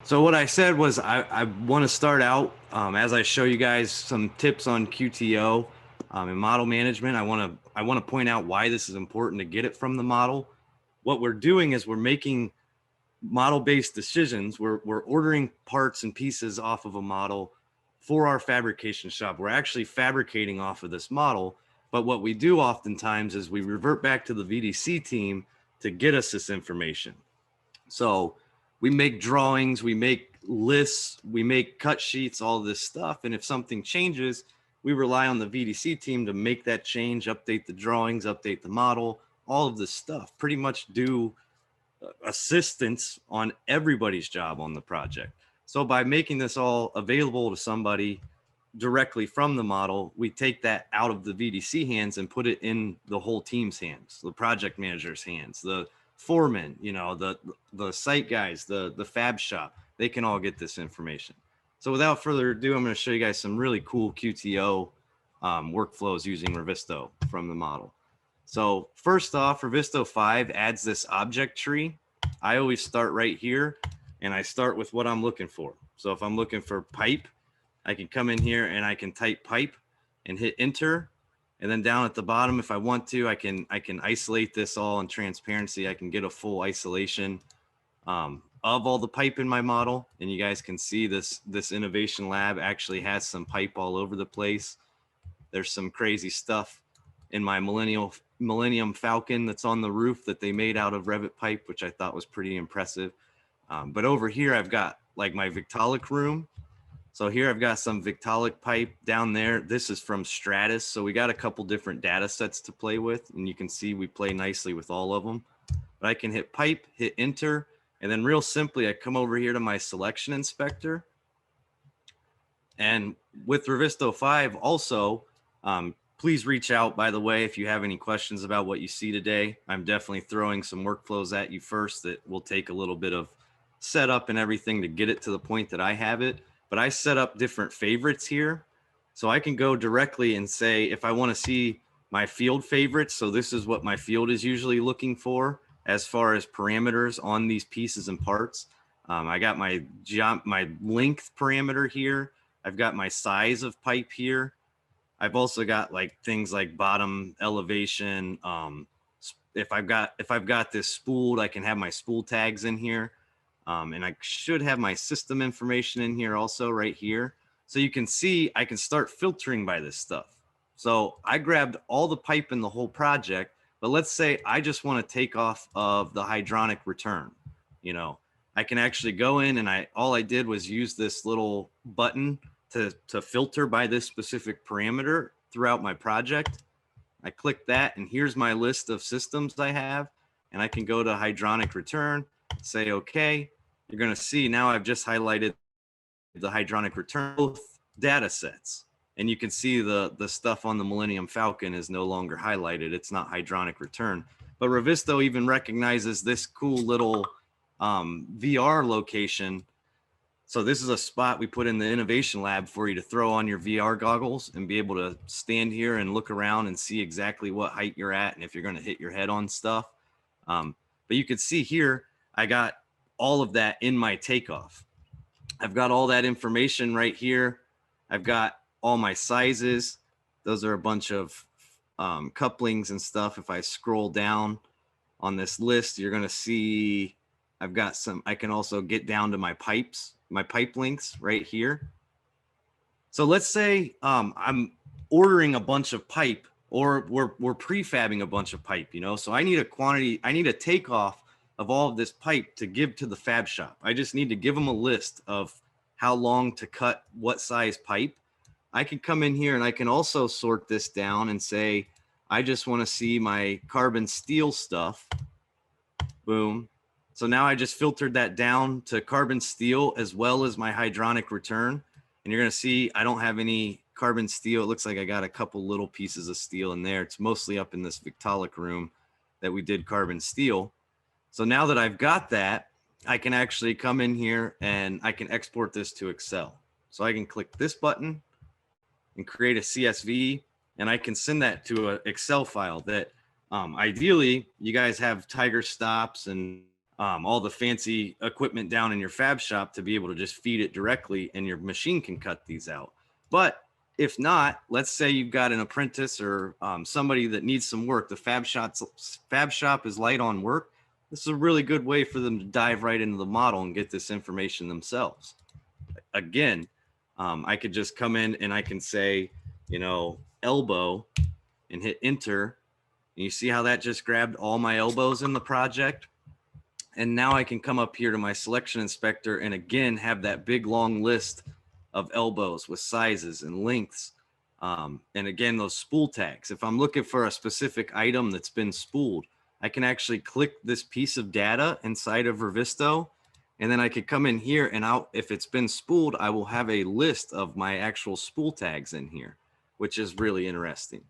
So what I said was I want to start out as I show you guys some tips on QTO and model management. I want to point out why this is important to get it from the model. What we're doing is we're making model-based decisions. We're ordering parts and pieces off of a model for our fabrication shop. We're actually fabricating off of this model, but what we do oftentimes is we revert back to the VDC team to get us this information. So we make drawings, we make lists, we make cut sheets, all this stuff. And if something changes, we rely on the VDC team to make that change, update the drawings, update the model, all of this stuff. Pretty much do assistance on everybody's job on the project. So by making this all available to somebody directly from the model, we take that out of the VDC hands and put it in the whole team's hands, the project manager's hands, the foreman, you know, the site guys, the fab shop. They can all get this information. So without further ado, I'm going to show you guys some really cool QTO workflows using Revizto from the model. So first off, Revizto 5 adds this object tree. I always start right here, and I start with what I'm looking for. So if I'm looking for pipe, I can come in here and I can type pipe and hit enter. And then down at the bottom, if I want to, I can isolate this all in transparency. I can get a full isolation of all the pipe in my model. And you guys can see this innovation lab actually has some pipe all over the place. There's some crazy stuff in my Millennium Falcon that's on the roof that they made out of Revit pipe, which I thought was pretty impressive. But over here, I've got like my Victolic room. So here I've got some Victolic pipe down there. This is from Stratus. So we got a couple different data sets to play with, and you can see we play nicely with all of them. But I can hit pipe, hit enter, and then real simply, I come over here to my selection inspector. And with Revizto 5 also, please reach out, by the way, if you have any questions about what you see today. I'm definitely throwing some workflows at you first that will take a little bit of setup and everything to get it to the point that I have it. But I set up different favorites here. So I can go directly and say, if I want to see my field favorites, so this is what my field is usually looking for as far as parameters on these pieces and parts. I got my length parameter here. I've got my size of pipe here. I've also got like things like bottom elevation. If I've got this spooled, I can have my spool tags in here. And I should have my system information in here also right here. So you can see I can start filtering by this stuff. So I grabbed all the pipe in the whole project, but let's say I just want to take off of the hydronic return. You know, I can actually go in and all I did was use this little button to filter by this specific parameter throughout my project. I click that, and here's my list of systems I have, and I can go to hydronic return, say okay. You're going to see now I've just highlighted the hydronic return, both data sets. And you can see the stuff on the Millennium Falcon is no longer highlighted. It's not hydronic return. But Revizto even recognizes this cool little VR location. So this is a spot we put in the innovation lab for you to throw on your VR goggles and be able to stand here and look around and see exactly what height you're at and if you're going to hit your head on stuff. But you can see here, I got all of that in my takeoff. I've got all that information right here. I've got all my sizes. Those are a bunch of couplings and stuff. If I scroll down on this list, you're going to see I've got some. I can also get down to my pipes, my pipe lengths right here. So let's say I'm ordering a bunch of pipe, or we're prefabbing a bunch of pipe, you know, so I need a quantity, I need a takeoff of all of this pipe to give to the fab shop. I just need to give them a list of how long to cut what size pipe. I can come in here and I can also sort this down and say, I just want to see my carbon steel stuff. Boom. So now I just filtered that down to carbon steel as well as my hydronic return. And you're going to see I don't have any carbon steel. It looks like I got a couple little pieces of steel in there. It's mostly up in this Victolic room that we did carbon steel. So now that I've got that, I can actually come in here and I can export this to Excel. So I can click this button and create a CSV, and I can send that to an Excel file that ideally you guys have Tiger stops and all the fancy equipment down in your fab shop to be able to just feed it directly, and your machine can cut these out. But if not, let's say you've got an apprentice or somebody that needs some work. The fab shop is light on work. This is a really good way for them to dive right into the model and get this information themselves. Again, I could just come in and I can say, elbow, and hit enter. And you see how that just grabbed all my elbows in the project? And now I can come up here to my selection inspector and again have that big long list of elbows with sizes and lengths. And again, those spool tags. If I'm looking for a specific item that's been spooled, I can actually click this piece of data inside of Revizto, and then I could come in here and if it's been spooled, I will have a list of my actual spool tags in here, which is really interesting.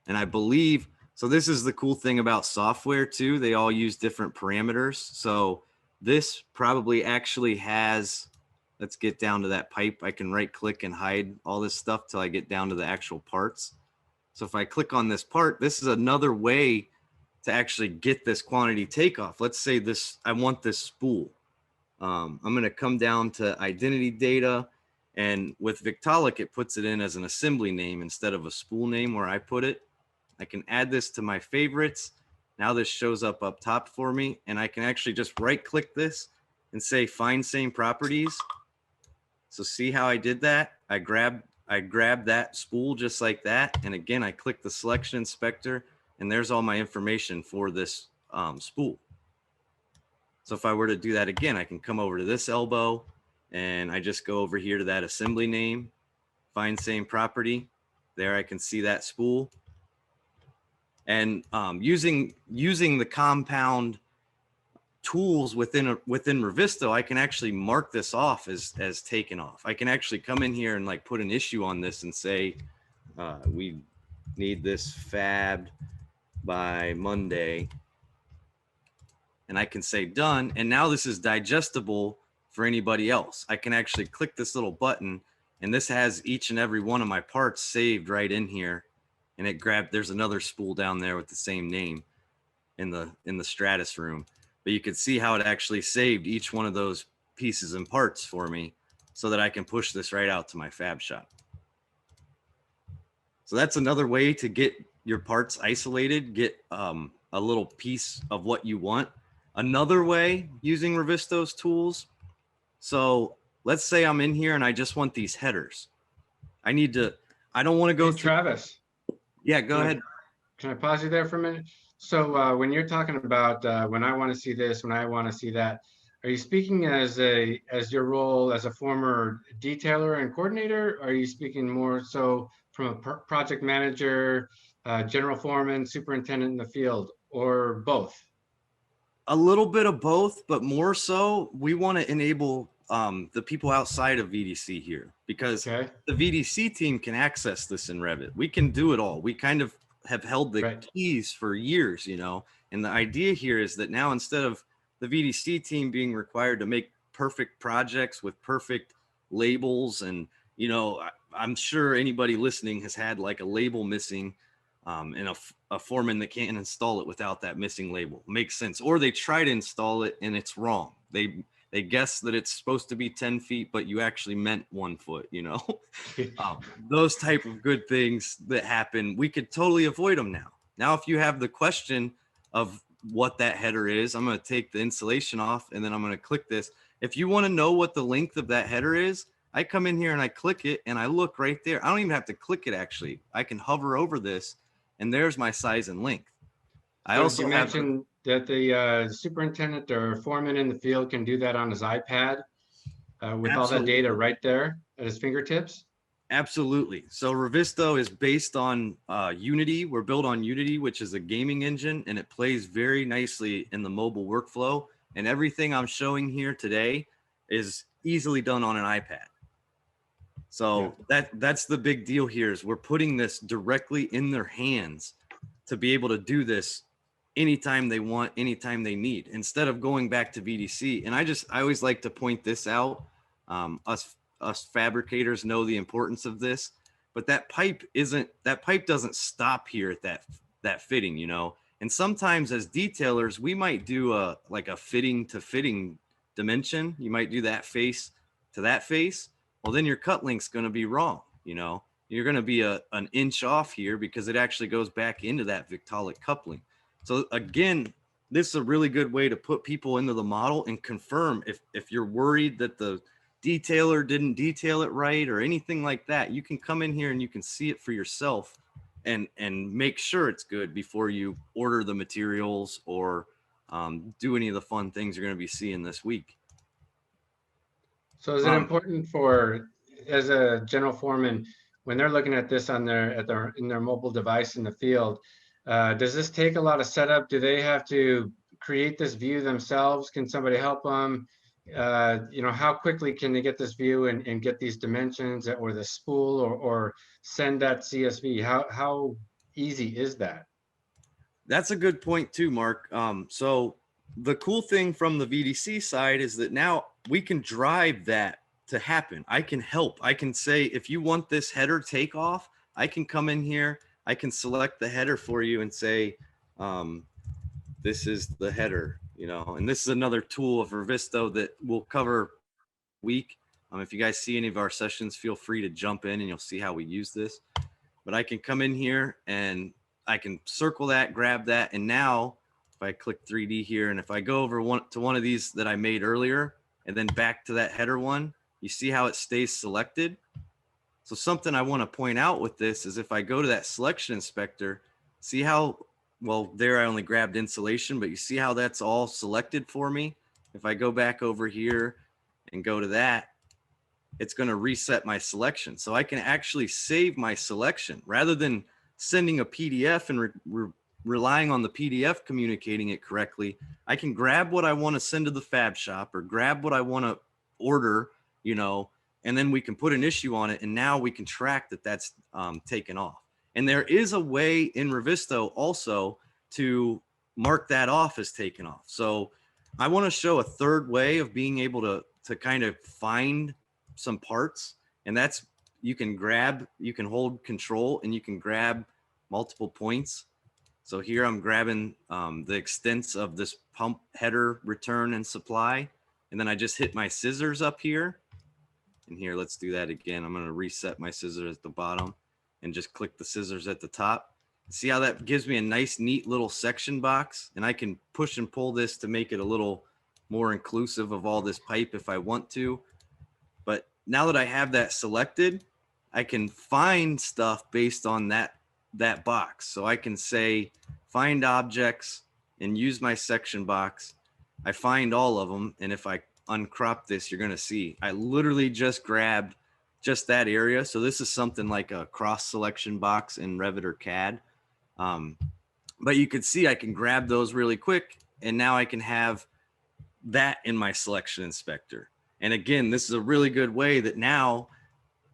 And I believe, so this is the cool thing about software too. They all use different parameters. So this probably actually has, let's get down to that pipe. I can right click and hide all this stuff till I get down to the actual parts. So if I click on this part, this is another way to actually get this quantity takeoff. Let's say this, I want this spool. I'm going to come down to identity data, and with Victaulic, it puts it in as an assembly name instead of a spool name where I put it. I can add this to my favorites. Now this shows up top for me, and I can actually just right click this and say find same properties. So see how I did that? I grabbed that spool just like that. And again, I click the selection inspector, and there's all my information for this spool. So if I were to do that again, I can come over to this elbow and I just go over here to that assembly name, find same property. There I can see that spool. And using the compound tools within Revizto, I can actually mark this off as taken off. I can actually come in here and like put an issue on this and say, we need this fabbed by Monday. And I can say done. And now this is digestible for anybody else. I can actually click this little button, and this has each and every one of my parts saved right in here. And it grabbed, there's another spool down there with the same name in the Stratus room. But you can see how it actually saved each one of those pieces and parts for me so that I can push this right out to my fab shop. So that's another way to get your parts isolated, get a little piece of what you want. Another way using Revizto's tools. So let's say I'm in here and I just want these headers. I don't want to go through. Travis. Yeah, go ahead. Can I pause you there for a minute? So when you're talking about when I want to see this, when I want to see that, are you speaking as your role as a former detailer and coordinator? Or are you speaking more so from a project manager, general foreman, superintendent in the field, or both? A little bit of both, but more so we want to enable the people outside of VDC here, because the VDC team can access this in Revit. We can do it all. We kind of have held the keys for years, and the idea here is that now instead of the VDC team being required to make perfect projects with perfect labels, and I'm sure anybody listening has had like a label missing and a foreman that can't install it without that missing label. Makes sense. Or they try to install it and it's wrong. They guess that it's supposed to be 10 feet, but you actually meant 1 foot, those type of good things that happen, we could totally avoid them now. Now, if you have the question of what that header is, I'm going to take the insulation off and then I'm going to click this. If you want to know what the length of that header is, I come in here and I click it and I look right there. I don't even have to click it actually. I can hover over this and there's my size and length. I also mentioned that the superintendent or foreman in the field can do that on his iPad with all that data right there at his fingertips. Absolutely. So Revizto is based on Unity. We're built on Unity, which is a gaming engine, and it plays very nicely in the mobile workflow. And everything I'm showing here today is easily done on an iPad. So that's the big deal here, is we're putting this directly in their hands to be able to do this anytime they want, anytime they need, instead of going back to VDC. And I always like to point this out. Us fabricators know the importance of this, but that pipe doesn't stop here at that fitting. And sometimes as detailers, we might do like a fitting to fitting dimension. You might do that face to that face. Well, then your cut link's going to be wrong. You're going to be an inch off here because it actually goes back into that Victaulic coupling. So again, this is a really good way to put people into the model and confirm if you're worried that the detailer didn't detail it right or anything like that. You can come in here and you can see it for yourself and make sure it's good before you order the materials or do any of the fun things you're going to be seeing this week. So is it important for, as a general foreman, when they're looking at this on in their mobile device in the field, does this take a lot of setup? Do they have to create this view themselves? Can somebody help them? How quickly can they get this view and get these dimensions or the spool or send that CSV? How easy is that? That's a good point too, Mark. So the cool thing from the VDC side is that now we can drive that to happen. I can help. I can say, if you want this header takeoff, I can come in here. I can select the header for you and say, this is the header, and this is another tool of Revizto that we'll cover week. If you guys see any of our sessions, feel free to jump in and you'll see how we use this. But I can come in here and I can circle that, grab that. And now if I click 3D here, and if I go over to one of these that I made earlier, and then back to that header one, you see how it stays selected. So something I want to point out with this is if I go to that selection inspector, see how, well, there I only grabbed insulation, but you see how that's all selected for me? If I go back over here and go to that, it's going to reset my selection. So I can actually save my selection rather than sending a PDF and relying on the PDF communicating it correctly. I can grab what I want to send to the fab shop or grab what I want to order, and then we can put an issue on it. And now we can track that that's taken off. And there is a way in Revizto also to mark that off as taken off. So I want to show a third way of being able to kind of find some parts, and that's you can hold control and you can grab multiple points. So here I'm grabbing the extents of this pump header return and supply, and then I just hit my scissors up here. And here, let's do that again. I'm going to reset my scissors at the bottom and just click the scissors at the top. See how that gives me a nice, neat little section box, and I can push and pull this to make it a little more inclusive of all this pipe if I want to. But now that I have that selected, I can find stuff based on that box. So I can say find objects and use my section box. I find all of them. And if I uncrop this, you're going to see I literally just grabbed just that area. So this is something like a cross selection box in Revit or CAD. But you can see I can grab those really quick. And now I can have that in my selection inspector. And again, this is a really good way that now,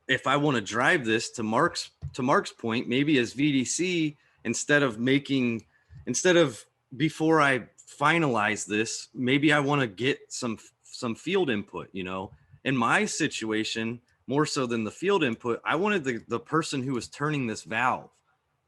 if I want to drive this to Mark's point, maybe as VDC, instead of before I finalize this, maybe I want to get some field input. In my situation, more so than the field input, I wanted the person who was turning this valve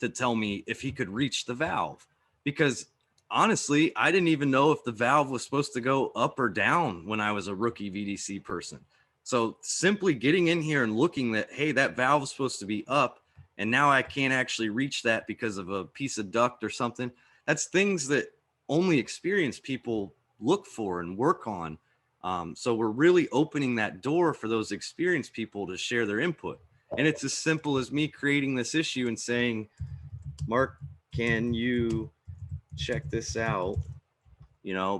to tell me if he could reach the valve, because honestly, I didn't even know if the valve was supposed to go up or down when I was a rookie VDC person. So simply getting in here and looking that, hey, that valve is supposed to be up, and now I can't actually reach that because of a piece of duct or something. That's things that only experienced people look for and work on. So we're really opening that door for those experienced people to share their input. And it's as simple as me creating this issue and saying, Mark, can you check this out?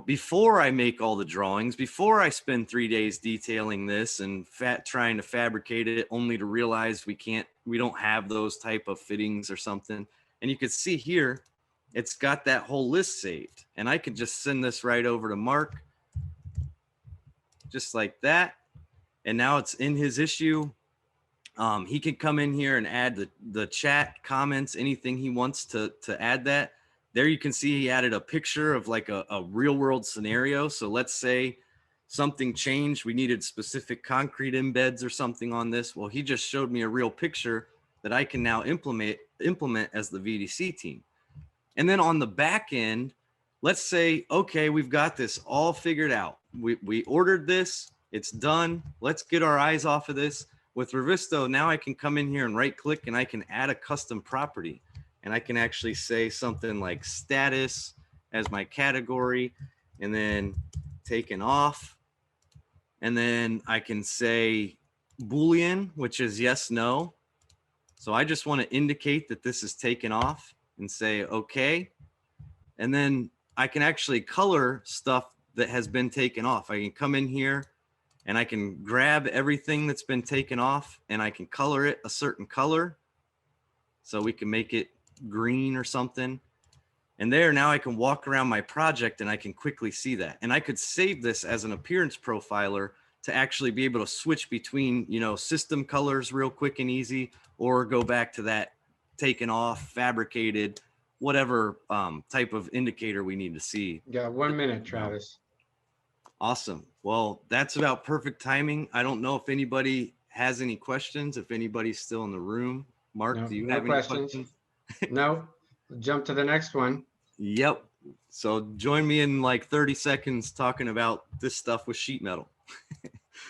Before I make all the drawings, before I spend 3 days detailing this and trying to fabricate it, only to realize we don't have those type of fittings or something. And you can see here, it's got that whole list saved, and I could just send this right over to Mark, just like that. And now it's in his issue. He can come in here and add the chat comments, anything he wants to add that. There you can see he added a picture of like a real world scenario. So let's say something changed. We needed specific concrete embeds or something on this. Well, he just showed me a real picture that I can now implement as the VDC team. And then on the back end, let's say, okay, we've got this all figured out. We ordered this, it's done. Let's get our eyes off of this. With Revizto, now I can come in here and right click and I can add a custom property. And I can actually say something like status as my category, and then taken off. And then I can say Boolean, which is yes, no. So I just want to indicate that this is taken off and say, okay. And then I can actually color stuff that has been taken off. I can come in here and I can grab everything that's been taken off and I can color it a certain color. So we can make it green or something. And there, now I can walk around my project and I can quickly see that. And I could save this as an appearance profiler to actually be able to switch between, you know, system colors real quick and easy, or go back to that taken off, fabricated, whatever type of indicator we need to see. You got 1 minute, Travis. Awesome. Well, that's about perfect timing. I don't know if anybody has any questions, if anybody's still in the room. Mark, No, do you no have questions. any questions? No, jump to the next one. Yep. So join me in like 30 seconds talking about this stuff with sheet metal.